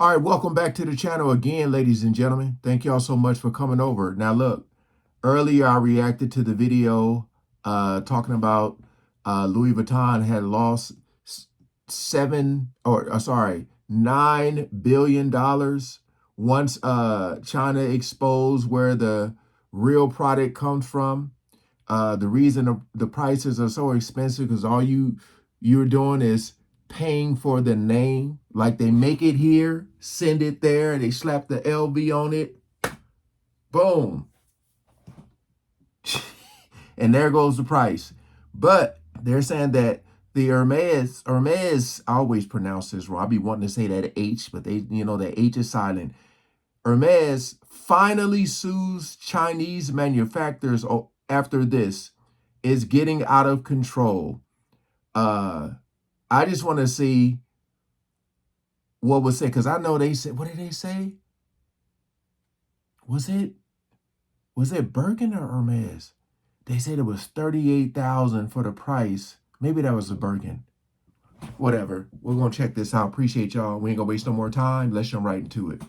All right, welcome back to the channel again, ladies and gentlemen. Thank y'all so much for coming over. Now, look, earlier I reacted to the video talking about Louis Vuitton had lost $9 billion once China exposed where the real product comes from. The reason the prices are so expensive because all you're doing is paying for the name. Like they make it here, send it there, and they slap the LV on it. Boom. And there goes the price. But they're saying that the Hermès, I always pronounce this wrong. I be wanting to say that H, but that H is silent. Hermès finally sues Chinese manufacturers after this is getting out of control. I just want to see what was said, because I know they said, what did they say? Was it Birkin or Hermès? They said it was $38,000 for the price. Maybe that was a Birkin. Whatever. We're going to check this out. Appreciate y'all. We ain't going to waste no more time. Let's jump right into it.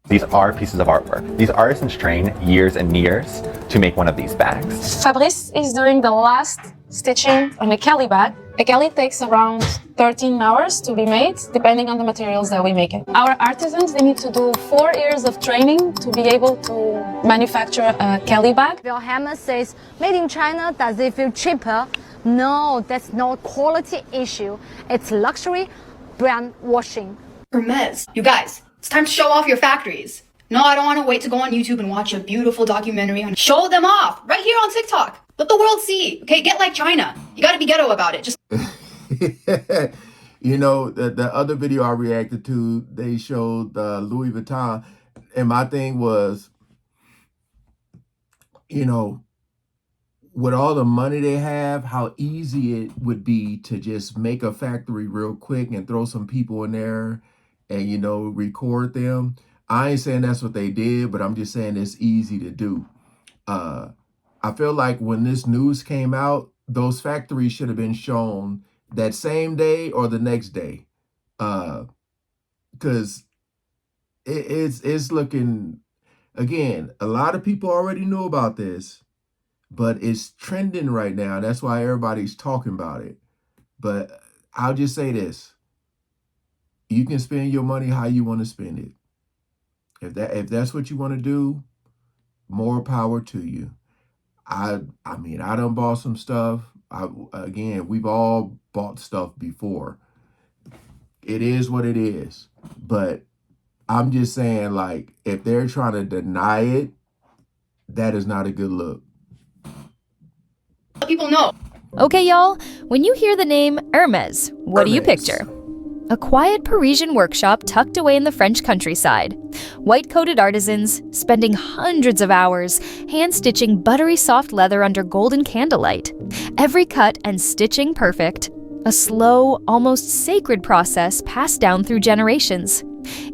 These are pieces of artwork. These artisans train years and years to make one of these bags. Fabrice is doing the last stitching on a Kelly bag. A Kelly takes around 13 hours to be made, depending on the materials that we make it. Our artisans, they need to do 4 years of training to be able to manufacture a Kelly bag. Bill Hermès says, made in China, does it feel cheaper? No, that's not a quality issue. It's luxury brand washing. Hermès, you guys, it's time to show off your factories. No, I don't want to wait to go on YouTube and watch a beautiful documentary on. Show them off right here on TikTok. Let the world see. Okay, get like China. You got to be ghetto about it. Just the other video I reacted to, they showed Louis Vuitton, and my thing was, with all the money they have, how easy it would be to just make a factory real quick and throw some people in there and, record them. I ain't saying that's what they did, but I'm just saying it's easy to do. I feel like when this news came out, those factories should have been shown that same day or the next day. Because it's looking, again, a lot of people already knew about this, but it's trending right now. That's why everybody's talking about it. But I'll just say this. You can spend your money how you want to spend it. If that's what you want to do, more power to you. I mean, I done bought some stuff. Again, we've all bought stuff before. It is what it is. But I'm just saying, like, if they're trying to deny it, that is not a good look. let people know. Okay, y'all, when you hear the name Hermès, what do you picture? A quiet Parisian workshop tucked away in the French countryside. White-coated artisans spending hundreds of hours hand-stitching buttery soft leather under golden candlelight. Every cut and stitching perfect. A slow, almost sacred process passed down through generations.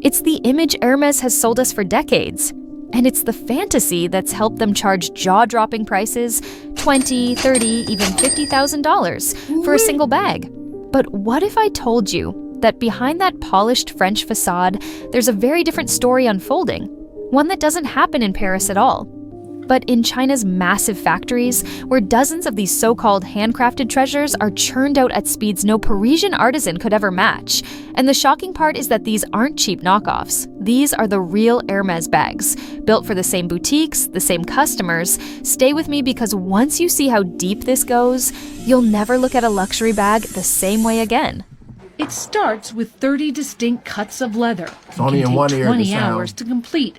It's the image Hermès has sold us for decades. And it's the fantasy that's helped them charge jaw-dropping prices, $20,000, $30,000, even $50,000 for a single bag. But what if I told you that behind that polished French facade, there's a very different story unfolding, one that doesn't happen in Paris at all, but in China's massive factories, where dozens of these so-called handcrafted treasures are churned out at speeds no Parisian artisan could ever match. And the shocking part is that these aren't cheap knockoffs. These are the real Hermès bags, built for the same boutiques, the same customers. Stay with me, because once you see how deep this goes, you'll never look at a luxury bag the same way again. It starts with 30 distinct cuts of leather. It's only in one ear, the 20 sound. hours to complete,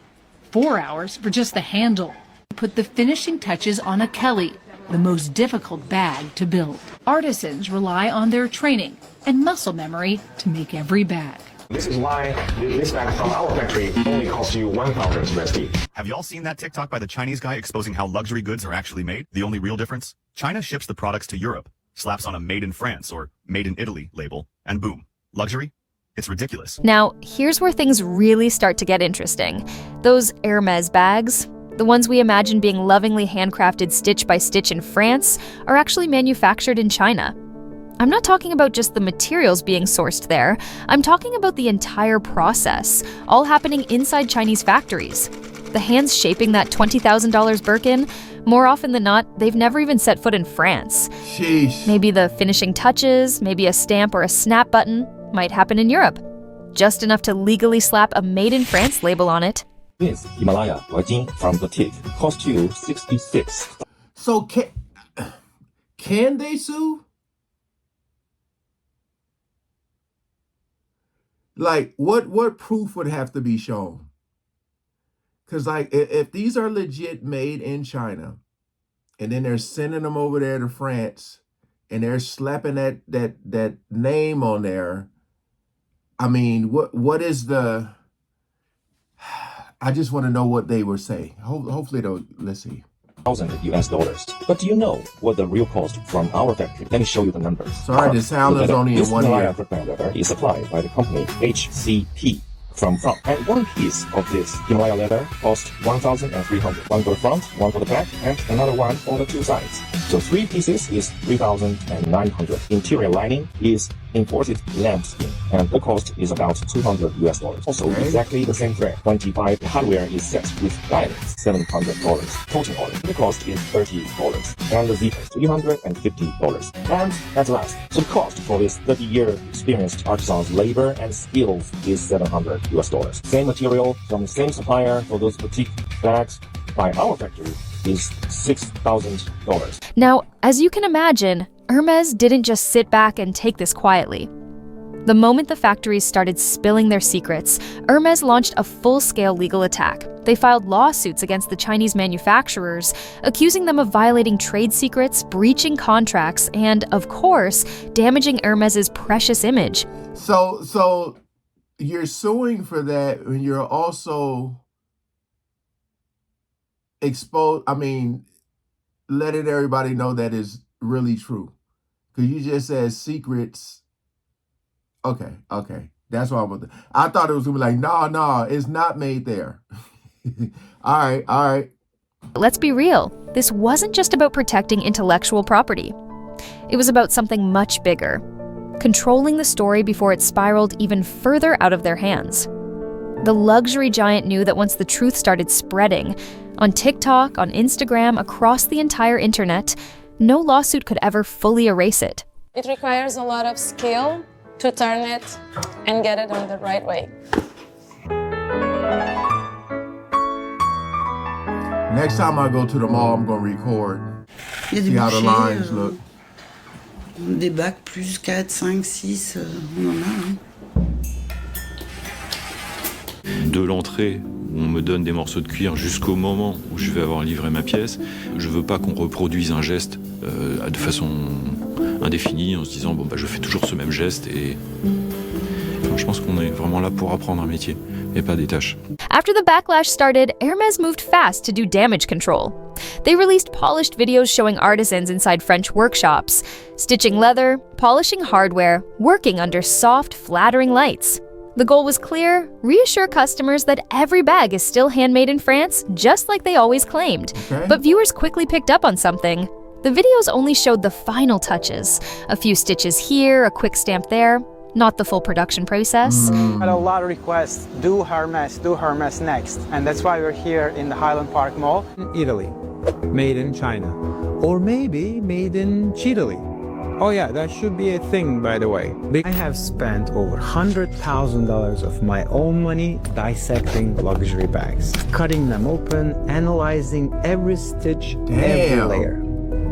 4 hours for just the handle. Put the finishing touches on a Kelly, the most difficult bag to build. Artisans rely on their training and muscle memory to make every bag. This is why this bag from our factory only costs you 1,000 USD. Have you all seen that TikTok by the Chinese guy exposing how luxury goods are actually made? The only real difference? China ships the products to Europe, slaps on a made in France or made in Italy label, and boom, luxury? It's ridiculous. Now, here's where things really start to get interesting. Those Hermès bags, the ones we imagine being lovingly handcrafted stitch by stitch in France, are actually manufactured in China. I'm not talking about just the materials being sourced there. I'm talking about the entire process, all happening inside Chinese factories. The hands shaping that $20,000 Birkin, more often than not, they've never even set foot in France. Sheesh. Maybe the finishing touches, maybe a stamp or a snap button might happen in Europe. Just enough to legally slap a Made in France label on it. This Himalaya legging from boutique cost you 66. So can they sue? Like, what proof would have to be shown? Because, like, if these are legit made in China, and then they're sending them over there to France, and they're slapping that name on there, I mean, what is the? I just want to know what they would say. Hopefully, they'll. Let's see. $1,000. But do you know what the real cost from our factory? Let me show you the numbers. Sorry, the sound is only in one ear. This Himalaya leather is supplied by the company HCP from front. And one piece of this Himalaya leather costs 1,300. One for the front, one for the back, and another one for the two sides. So 3 pieces is 3,900. Interior lining is imported lambskin, and the cost is about $200. Also, exactly the same thread. 25 hardware is set with diamonds, $700. Total order. The cost is $30, and the zipper $350. And at last, so the cost for this 30-year experienced artisan's labor and skills is $700. Same material from the same supplier for those boutique bags by our factory is $6,000. Now, as you can imagine, Hermès didn't just sit back and take this quietly. The moment the factories started spilling their secrets, Hermès launched a full-scale legal attack. They filed lawsuits against the Chinese manufacturers, accusing them of violating trade secrets, breaching contracts, and, of course, damaging Hermès' precious image. So you're suing for that, and you're also letting everybody know that is really true. Because you just said secrets. Okay. That's what I thought it was going to be like, no, it's not made there. All right. Let's be real. This wasn't just about protecting intellectual property. It was about something much bigger. Controlling the story before it spiraled even further out of their hands. The luxury giant knew that once the truth started spreading, on TikTok, on Instagram, across the entire internet, no lawsuit could ever fully erase it. It requires a lot of skill to turn it and get it on the right way. Next time I go to the mall, I'm going to record. See how the lines look. Des bacs plus 4, 5, 6, on en a. Hein. De l'entrée où on me donne des morceaux de cuir jusqu'au moment où je vais avoir livré ma pièce, je veux pas qu'on reproduise un geste de façon indéfinie en se disant je fais toujours ce même geste et je pense qu'on est vraiment là pour apprendre un métier et pas des tâches. After the backlash started, Hermès moved fast to do damage control. They released polished videos showing artisans inside French workshops, stitching leather, polishing hardware, working under soft, flattering lights. The goal was clear: reassure customers that every bag is still handmade in France, just like they always claimed. Okay. But viewers quickly picked up on something. The videos only showed the final touches. A few stitches here, a quick stamp there, not the full production process. I had a lot of requests, do Hermès next. And that's why we're here in the Highland Park Mall. Italy, made in China, or maybe made in Chile. Oh yeah, that should be a thing, by the way. I have spent over $100,000 of my own money dissecting luxury bags, cutting them open, analyzing every stitch, every layer.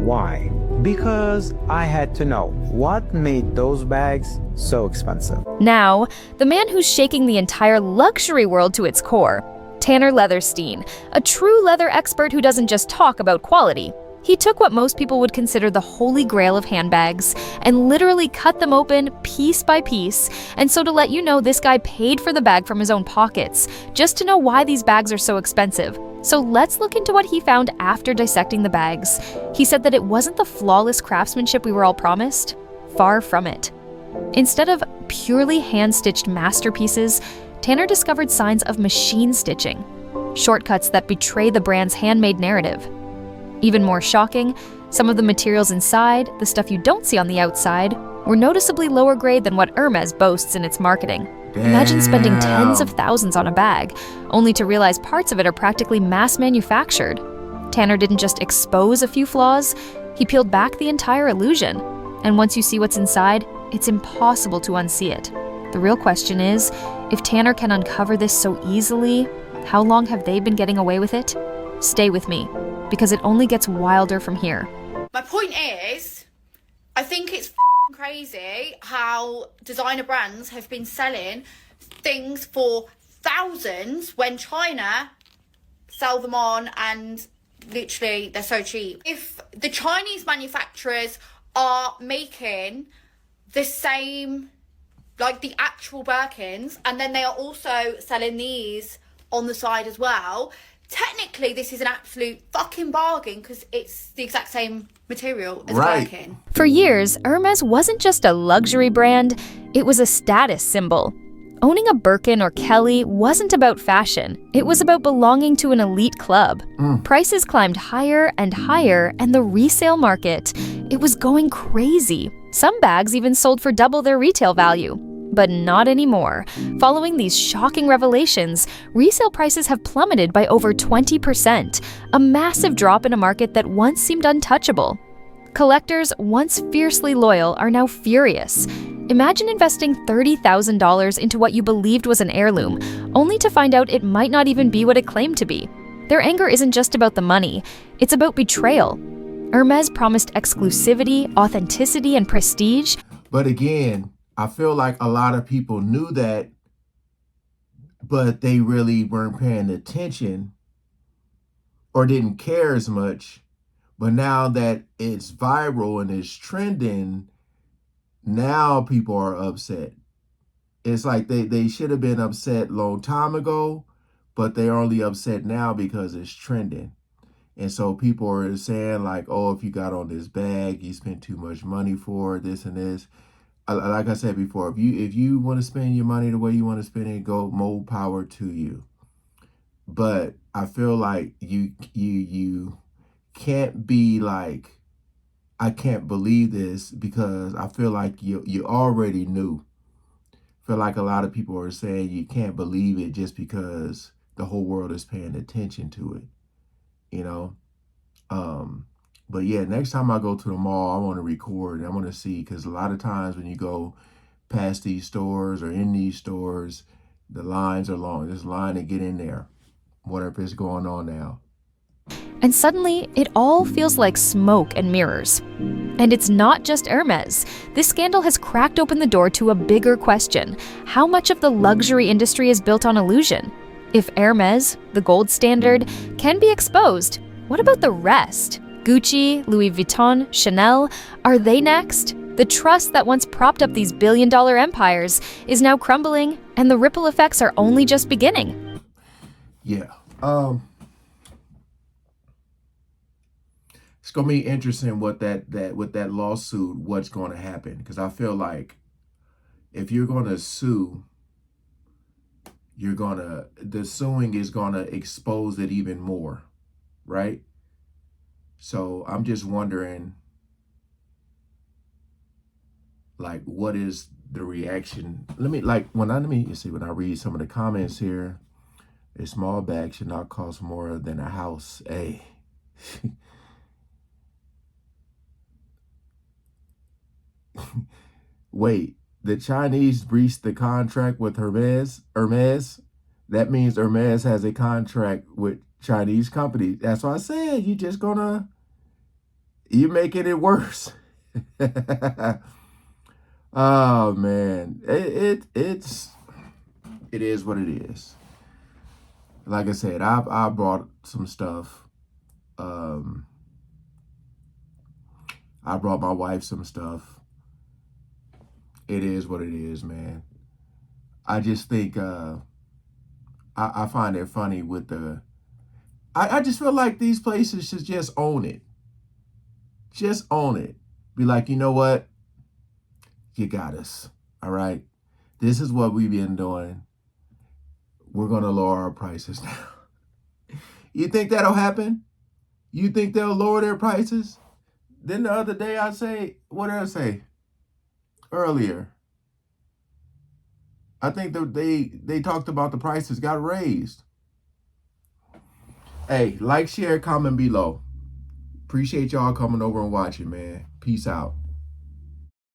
Why? Because I had to know what made those bags so expensive. Now, the man who's shaking the entire luxury world to its core, Tanner Leatherstein, a true leather expert who doesn't just talk about quality. He took what most people would consider the holy grail of handbags and literally cut them open piece by piece. And so to let you know, this guy paid for the bag from his own pockets, just to know why these bags are so expensive. So let's look into what he found after dissecting the bags. He said that it wasn't the flawless craftsmanship we were all promised. Far from it. Instead of purely hand-stitched masterpieces, Tanner discovered signs of machine stitching, shortcuts that betray the brand's handmade narrative. Even more shocking, some of the materials inside, the stuff you don't see on the outside, were noticeably lower grade than what Hermès boasts in its marketing. Imagine spending tens of thousands on a bag, only to realize parts of it are practically mass manufactured. Tanner didn't just expose a few flaws, he peeled back the entire illusion. And once you see what's inside, it's impossible to unsee it. The real question is, if Tanner can uncover this so easily, how long have they been getting away with it? Stay with me, because it only gets wilder from here. My point is, I think it's crazy how designer brands have been selling things for thousands when China sell them on and literally they're so cheap. If the Chinese manufacturers are making the same, like the actual Birkins, and then they are also selling these on the side as well, technically this is an absolute fucking bargain because it's the exact same material as Birkin. For years, Hermès wasn't just a luxury brand, it was a status symbol. Owning a Birkin or Kelly wasn't about fashion, it was about belonging to an elite club. Prices climbed higher and higher, and the resale market, it was going crazy. Some bags even sold for double their retail value. But not anymore. Following these shocking revelations, resale prices have plummeted by over 20%, a massive drop in a market that once seemed untouchable. Collectors, once fiercely loyal, are now furious. Imagine investing $30,000 into what you believed was an heirloom, only to find out it might not even be what it claimed to be. Their anger isn't just about the money, it's about betrayal. Hermès promised exclusivity, authenticity, and prestige. But again, I feel like a lot of people knew that, but they really weren't paying attention or didn't care as much. But now that it's viral and it's trending, now people are upset. It's like they should have been upset a long time ago, but they're only upset now because it's trending. And so people are saying like, oh, if you got on this bag, you spent too much money for it, this and this. Like I said before, if you want to spend your money the way you want to spend it, go, more power to you. But I feel like you can't be like, I can't believe this, because I feel like you already knew. I feel like a lot of people are saying you can't believe it just because the whole world is paying attention to it, you know. But yeah, next time I go to the mall, I want to record and I want to see, because a lot of times when you go past these stores or in these stores, the lines are long. There's a line to get in there. Wonder if it's going on now. And suddenly, it all feels like smoke and mirrors. And it's not just Hermès. This scandal has cracked open the door to a bigger question. How much of the luxury industry is built on illusion? If Hermès, the gold standard, can be exposed, what about the rest? Gucci, Louis Vuitton, Chanel, are they next? The trust that once propped up these billion-dollar empires is now crumbling, and the ripple effects are only just beginning. Yeah. It's gonna be interesting what with that lawsuit, what's going to happen, because I feel like if you're going to sue, the suing is gonna expose it even more, right? So I'm just wondering, like, what is the reaction? When I read some of the comments here, a small bag should not cost more than a house. Hey. Wait, the Chinese breached the contract with Hermès? That means Hermès has a contract with Chinese company. That's why I said you're making it worse. Oh man, it is what it is. Like I said, I brought some stuff. I brought my wife some stuff. It is what it is, man. I just think I find it funny with I just feel like these places should just own it. Just own it. Be like, you know what? You got us. All right. This is what we've been doing. We're going to lower our prices now. You think that'll happen? You think they'll lower their prices? Then the other day what did I say? earlier. I think that they talked about the prices got raised. Hey, like, share, comment below. Appreciate y'all coming over and watching, man. Peace out.